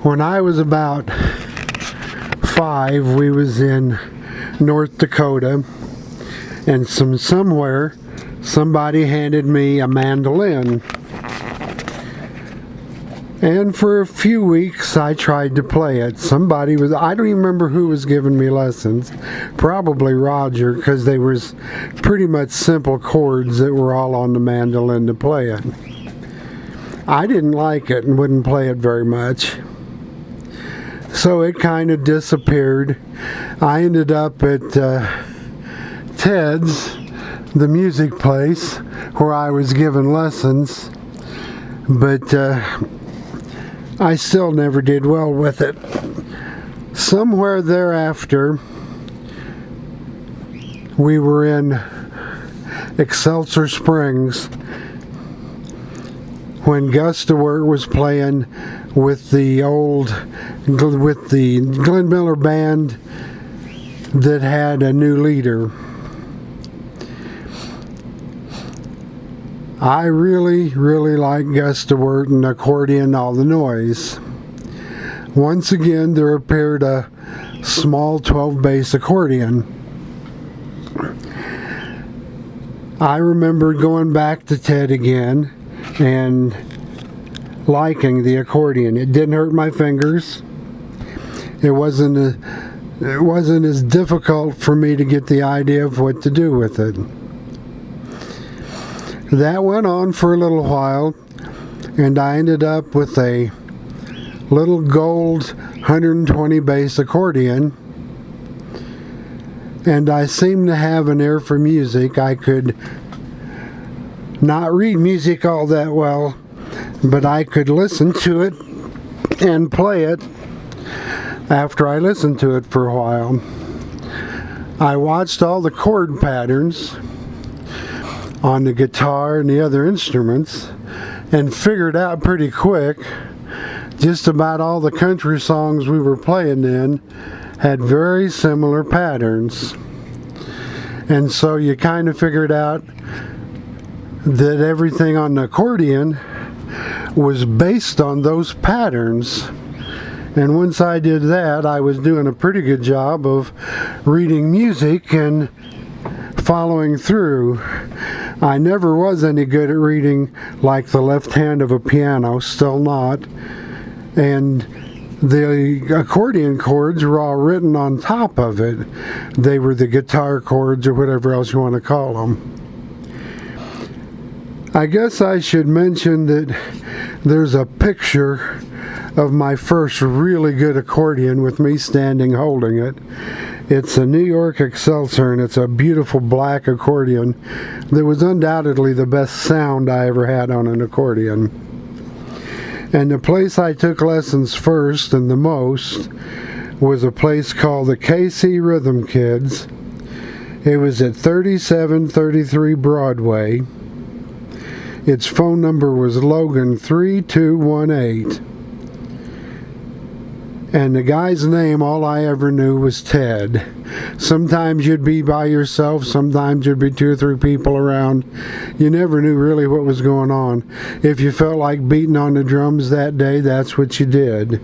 When I was about 5, we was in North Dakota, and somewhere somebody handed me a mandolin. And for a few weeks I tried to play it. I don't even remember who was giving me lessons. Probably Roger, because they was pretty much simple chords that were all on the mandolin to play it. I didn't like it and wouldn't play it very much. So it kind of disappeared. I ended up at Ted's, the music place, where I was given lessons. But I still never did well with it. Somewhere thereafter, we were in Excelsior Springs when Gus Stewart was playing with the Glenn Miller band that had a new leader. I really like Gus Stewart and Accordion, all the noise. Once again, there appeared a small 12-bass accordion. I remember going back to Ted again and liking the accordion. It didn't hurt my fingers. It wasn't as difficult for me to get the idea of what to do with it. That went on for a little while, and I ended up with a little gold 120 bass accordion, and I seemed to have an ear for music. I could not read music all that well, but I could listen to it and play it after I listened to it for a while. I watched all the chord patterns on the guitar and the other instruments and figured out pretty quick just about all the country songs we were playing then had very similar patterns. And so you kind of figured out that everything on the accordion was based on those patterns. And once I did that, I was doing a pretty good job of reading music and following through. I never was any good at reading like the left hand of a piano, still not. And the accordion chords were all written on top of it. They were the guitar chords or whatever else you want to call them. I guess I should mention that there's a picture of my first really good accordion with me standing holding it. It's a New York Excelsior, and it's a beautiful black accordion that was undoubtedly the best sound I ever had on an accordion. And the place I took lessons first and the most was a place called the KC Rhythm Kids. It was at 3733 Broadway. Its phone number was Logan 3218. And the guy's name, all I ever knew was Ted. Sometimes you'd be by yourself, sometimes there'd be 2 or 3 people around. You never knew really what was going on. If you felt like beating on the drums that day, that's what you did.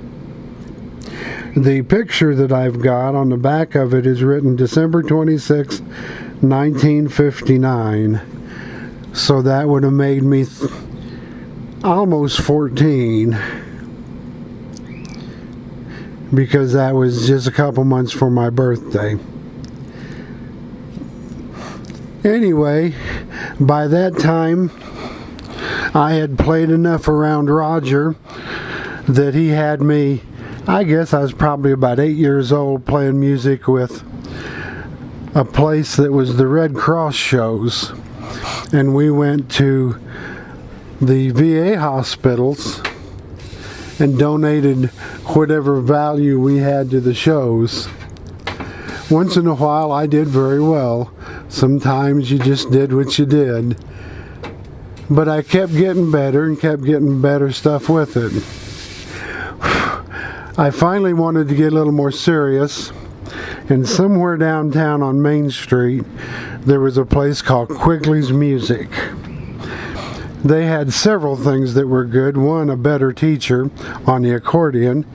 The picture that I've got on the back of it is written December 26, 1959. So that would have made me almost 14. Because that was just a couple months for my birthday. Anyway, by that time, I had played enough around Roger that he had me, I guess I was probably about 8 years old, playing music with a place that was the Red Cross shows. And we went to the VA hospitals and donated whatever value we had to the shows. Once in a while I did very well. Sometimes you just did what you did. But I kept getting better and kept getting better stuff with it. I finally wanted to get a little more serious, and somewhere downtown on Main Street there was a place called Quigley's Music. They had several things that were good. One, a better teacher on the accordion,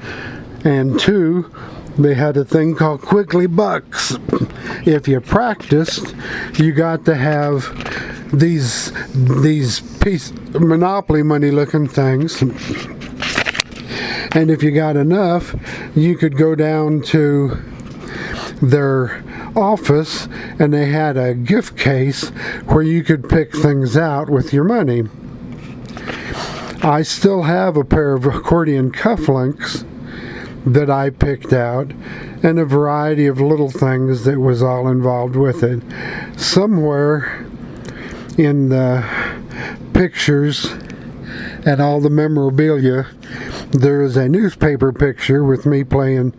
and two, they had a thing called Quickly Bucks. If you practiced, you got to have these Monopoly money looking things, and if you got enough, you could go down to their office and they had a gift case where you could pick things out with your money. I still have a pair of accordion cufflinks that I picked out, and a variety of little things that was all involved with it. Somewhere in the pictures and all the memorabilia, there is a newspaper picture with me playing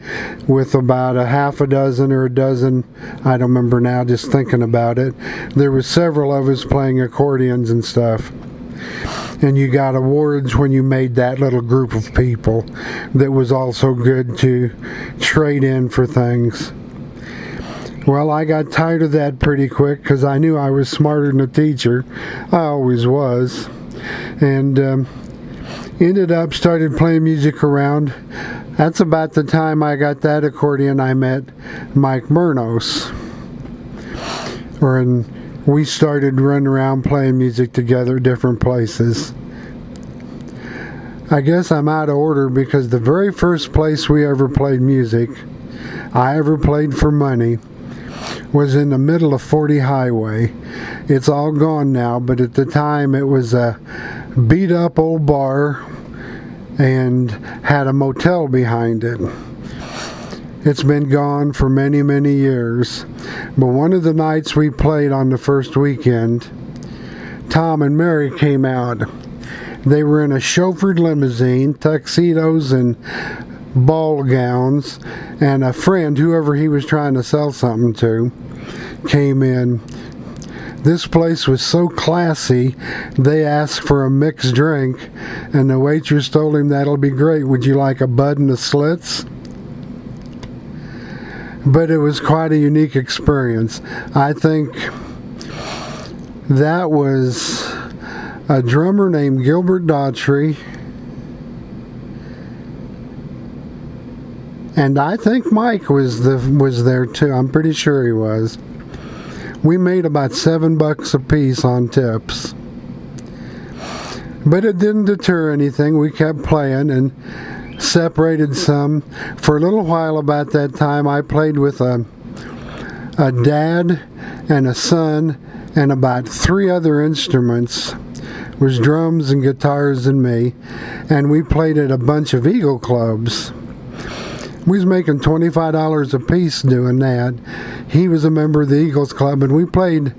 with about a half a dozen or a dozen, I don't remember now, just thinking about it. There were several of us playing accordions and stuff. And you got awards when you made that little group of people. That was also good to trade in for things. Well, I got tired of that pretty quick because I knew I was smarter than a teacher. I always was. And ended up started playing music around. That's about the time I got that accordion I met Mike Murnos. And we started running around playing music together at different places. I guess I'm out of order because the very first place we ever played music, I ever played for money, was in the middle of 40 Highway. It's all gone now, but at the time it was a beat up old bar and had a motel behind it. It's been gone for many, many years. But one of the nights we played on the first weekend, Tom and Mary came out. They were in a chauffeured limousine, tuxedos and ball gowns, and a friend, whoever he was trying to sell something to, came in. This place was so classy, they asked for a mixed drink, and the waitress told him, "That'll be great. Would you like a Bud and a Slits?" But it was quite a unique experience. I think that was a drummer named Gilbert Daughtry, and I think Mike was there too. I'm pretty sure he was. We made about $7 a piece on tips, but it didn't deter anything. We kept playing and separated some. For a little while about that time, I played with a dad and a son and about 3 other instruments. It was drums and guitars and me, and we played at a bunch of Eagle clubs. We was making $25 a piece doing that. He was a member of the Eagles Club, and we played,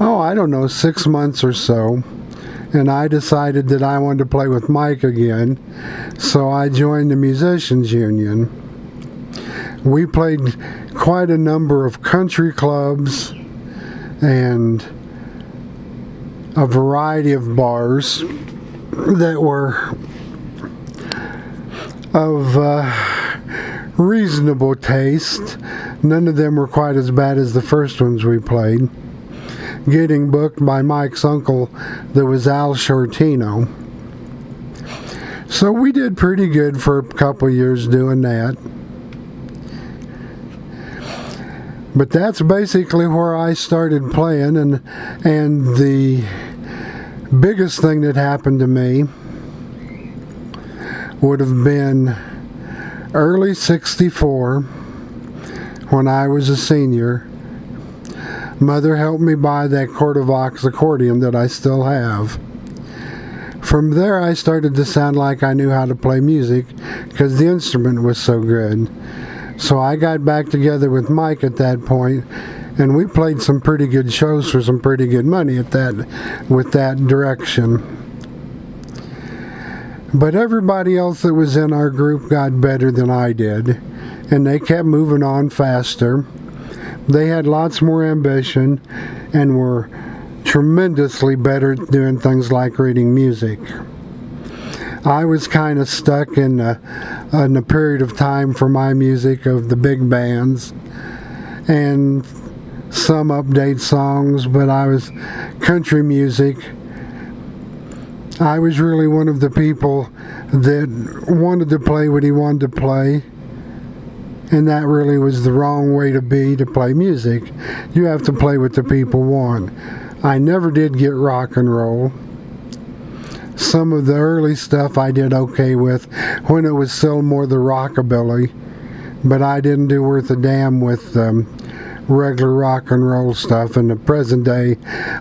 6 months or so. And I decided that I wanted to play with Mike again, so I joined the Musicians Union. We played quite a number of country clubs and a variety of bars that were of reasonable taste. None of them were quite as bad as the first ones we played. Getting booked by Mike's uncle, that was Al Shortino. So we did pretty good for a couple years doing that. But that's basically where I started playing, and the biggest thing that happened to me would have been early '64 when I was a senior. Mother helped me buy that Cordovox accordion that I still have. From there I started to sound like I knew how to play music because the instrument was so good. So I got back together with Mike at that point, and we played some pretty good shows for some pretty good money with that direction. But everybody else that was in our group got better than I did, and they kept moving on faster. They had lots more ambition and were tremendously better at doing things like reading music. I was kind of stuck in a period of time for my music of the big bands and some update songs, but I was country music I was really one of the people that wanted to play what he wanted to play, and that really was the wrong way to be, to play music. You have to play what the people want. I never did get rock and roll. Some of the early stuff I did okay with when it was still more the rockabilly, but I didn't do worth a damn with regular rock and roll stuff. In the present day,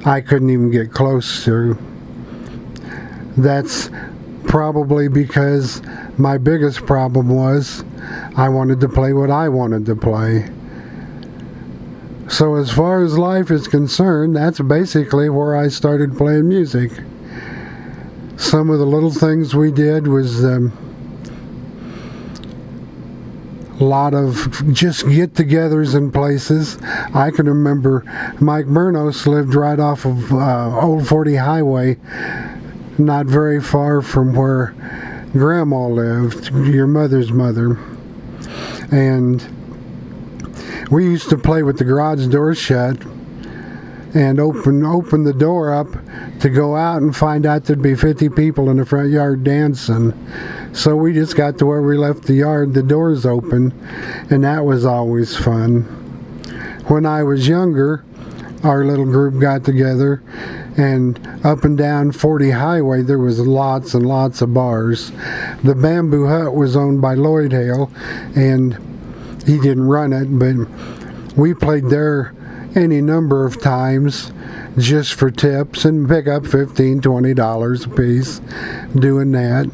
I couldn't even get close to. That's probably because my biggest problem was I wanted to play what I wanted to play. So as far as life is concerned, that's basically where I started playing music. Some of the little things we did was a lot of just get-togethers in places. I can remember Mike Bernos lived right off of Old 40 Highway, not very far from where Grandma lived, your mother's mother. And we used to play with the garage door shut and open the door up to go out and find out there'd be 50 people in the front yard dancing. So we just got to where we left the yard, the doors open, and that was always fun. When I was younger, our little group got together, and up and down 40 Highway there was lots and lots of bars. The Bamboo Hut was owned by Lloyd Hale, and he didn't run it, but we played there any number of times just for tips and pick up $15-20 a piece doing that.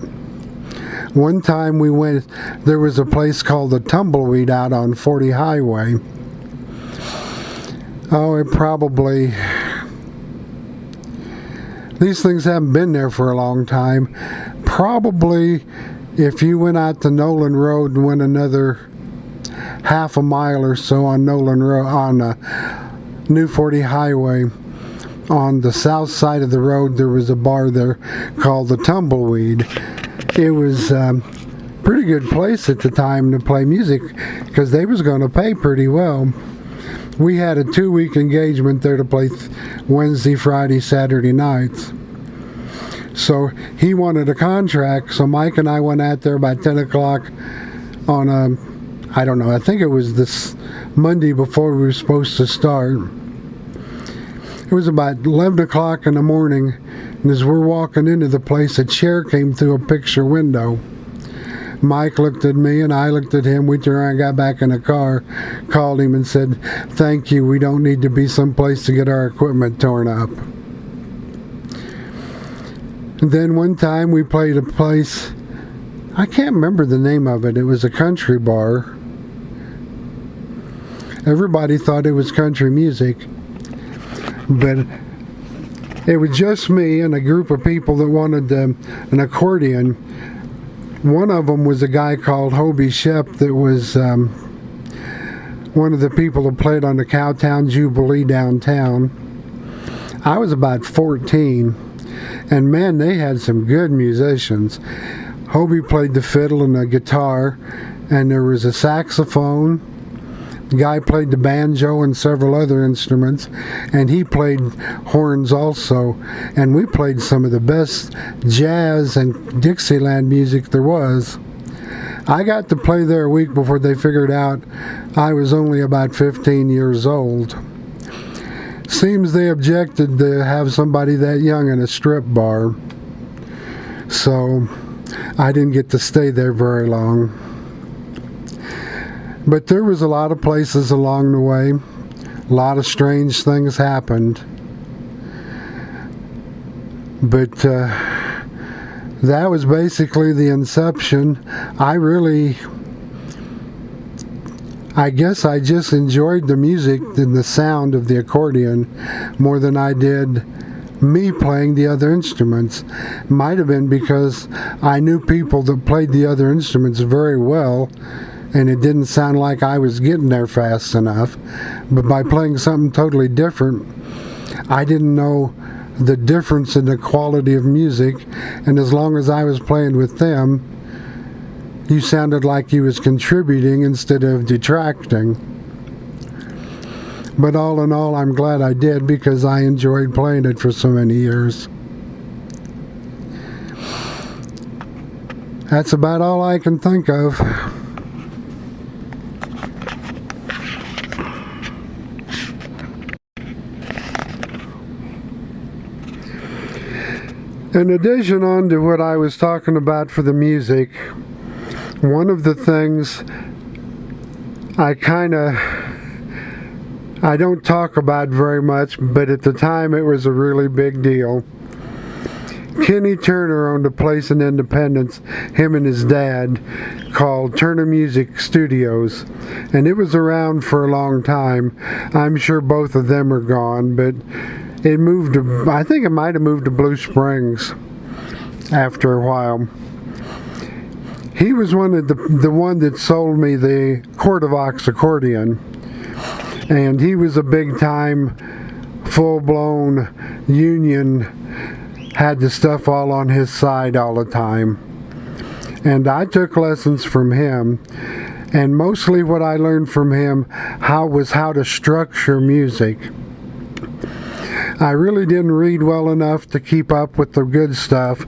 One time we went, there was a place called the Tumbleweed out on 40 Highway. Oh, it probably, these things haven't been there for a long time. Probably if you went out to Nolan Road and went another half a mile or so on Nolan Road, on New 40 Highway, on the south side of the road there was a bar there called the Tumbleweed. It was a pretty good place at the time to play music because they was going to pay pretty well. We had a 2-week engagement there to play Wednesday, Friday, Saturday nights. So he wanted a contract, so Mike and I went out there about 10 o'clock on I don't know, I think it was this Monday before we were supposed to start. It was about 11 o'clock in the morning, and as we're walking into the place, a chair came through a picture window. Mike looked at me, and I looked at him. We turned around and got back in the car, called him and said, "Thank you, we don't need to be someplace to get our equipment torn up." And then one time we played a place, I can't remember the name of it. It was a country bar. Everybody thought it was country music, but it was just me and a group of people that wanted an accordion. One of them was a guy called Hobie Shep that was one of the people that played on the Cowtown Jubilee downtown. I was about 14, and man, they had some good musicians. Hobie played the fiddle and the guitar, and there was a saxophone. The guy played the banjo and several other instruments, and he played horns also. And we played some of the best jazz and Dixieland music there was. I got to play there a week before they figured out I was only about 15 years old. Seems they objected to have somebody that young in a strip bar, so I didn't get to stay there very long. But there was a lot of places along the way. A lot of strange things happened. But that was basically the inception. I guess I just enjoyed the music and the sound of the accordion more than I did me playing the other instruments. Might have been because I knew people that played the other instruments very well, and it didn't sound like I was getting there fast enough. But by playing something totally different, I didn't know the difference in the quality of music, and as long as I was playing with them, you sounded like you was contributing instead of detracting. But all in all, I'm glad I did, because I enjoyed playing it for so many years. that's about all I can think of. In addition on to what I was talking about for the music, one of the things I don't talk about very much, but at the time it was a really big deal. Kenny Turner owned a place in Independence, him and his dad, called Turner Music Studios, and it was around for a long time. I'm sure both of them are gone, but it moved to, I think it might have moved to Blue Springs after a while. He was the one that sold me the Cordovox accordion, and he was a big time, full-blown union, had the stuff all on his side all the time. And I took lessons from him, and mostly what I learned from him was how to structure music. I really didn't read well enough to keep up with the good stuff,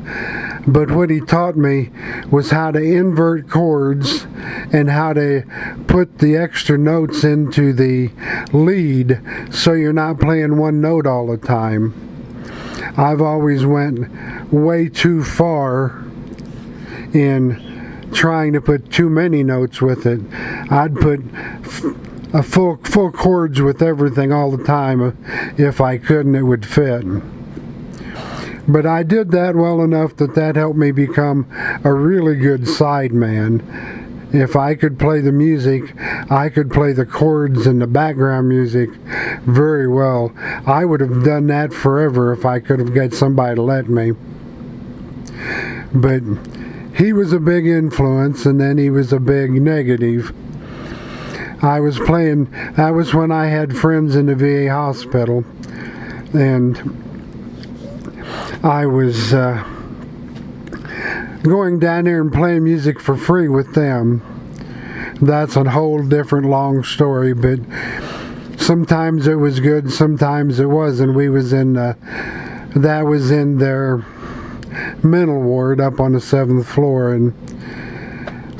but what he taught me was how to invert chords and how to put the extra notes into the lead so you're not playing one note all the time. I've always went way too far in trying to put too many notes with it. I'd put a full chords with everything all the time. If I couldn't, it would fit. But I did that well enough that helped me become a really good sideman. If I could play the music, I could play the chords and the background music very well. I would have done that forever if I could have got somebody to let me. But he was a big influence, and then he was a big negative. That was when I had friends in the VA hospital, and I was going down there and playing music for free with them. That's a whole different long story, but sometimes it was good, sometimes it wasn't. That was in their mental ward up on the 7th floor, and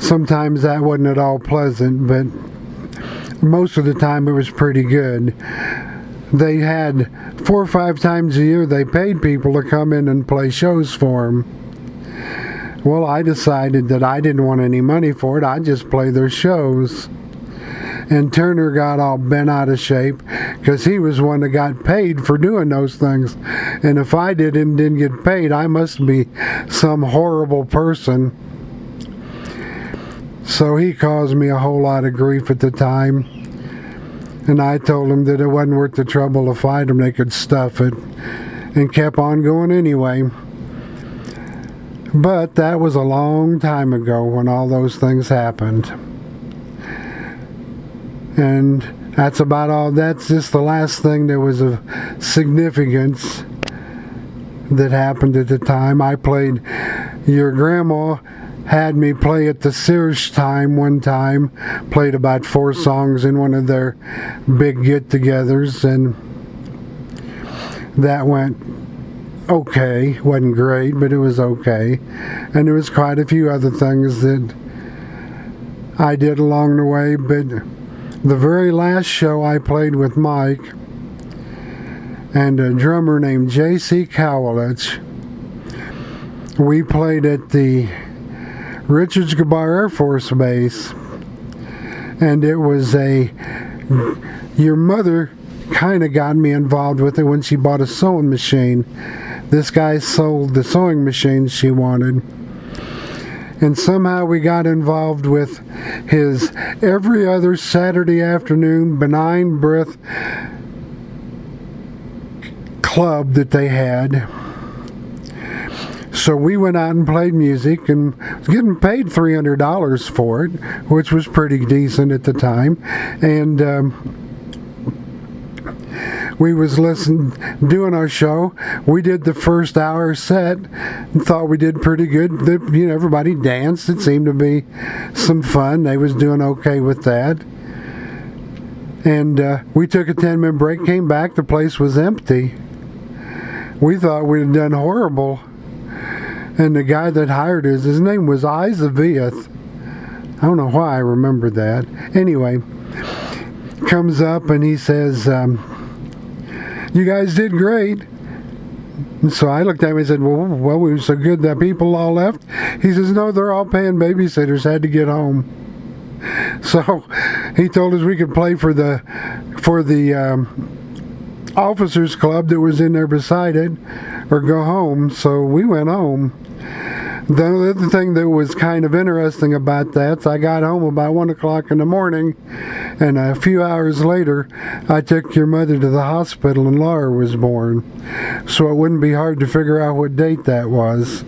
sometimes that wasn't at all pleasant, but most of the time it was pretty good. They had 4 or 5 times a year they paid people to come in and play shows for them. Well, I decided that I didn't want any money for it. I'd just play their shows. And Turner got all bent out of shape because he was one that got paid for doing those things. And if I didn't get paid, I must be some horrible person. So he caused me a whole lot of grief at the time. And I told him that it wasn't worth the trouble to fight them. They could stuff it. And kept on going anyway. But that was a long time ago when all those things happened. And that's about all. That's just the last thing that was of significance that happened at the time. I played, your grandma had me play at the Sears time one time. Played about 4 songs in one of their big get-togethers, and that went okay. Wasn't great, but it was okay. And there was quite a few other things that I did along the way, but the very last show I played with Mike and a drummer named J.C. Cowlich. We played at the Richards Gabar Air Force Base, and it was your mother kind of got me involved with it when she bought a sewing machine. This guy sold the sewing machines she wanted, and somehow we got involved with his every other Saturday afternoon benign breath club that they had. So we went out and played music and was getting paid $300 for it, which was pretty decent at the time. And we was doing our show. We did the first hour set and thought we did pretty good. Everybody danced. It seemed to be some fun. They was doing okay with that. And we took a 10-minute break, came back. The place was empty. We thought we'd done horrible. And the guy that hired us, his name was Isaviath. I don't know why I remember that. Anyway, comes up and he says, you guys did great. And so I looked at him and said, well, we were so good that people all left. He says, no, they're all paying babysitters, had to get home. So he told us we could play for the officers club that was in there beside it, or go home. So we went home. The other thing that was kind of interesting about that is I got home about 1 o'clock in the morning, and a few hours later I took your mother to the hospital and Laura was born. So it wouldn't be hard to figure out what date that was.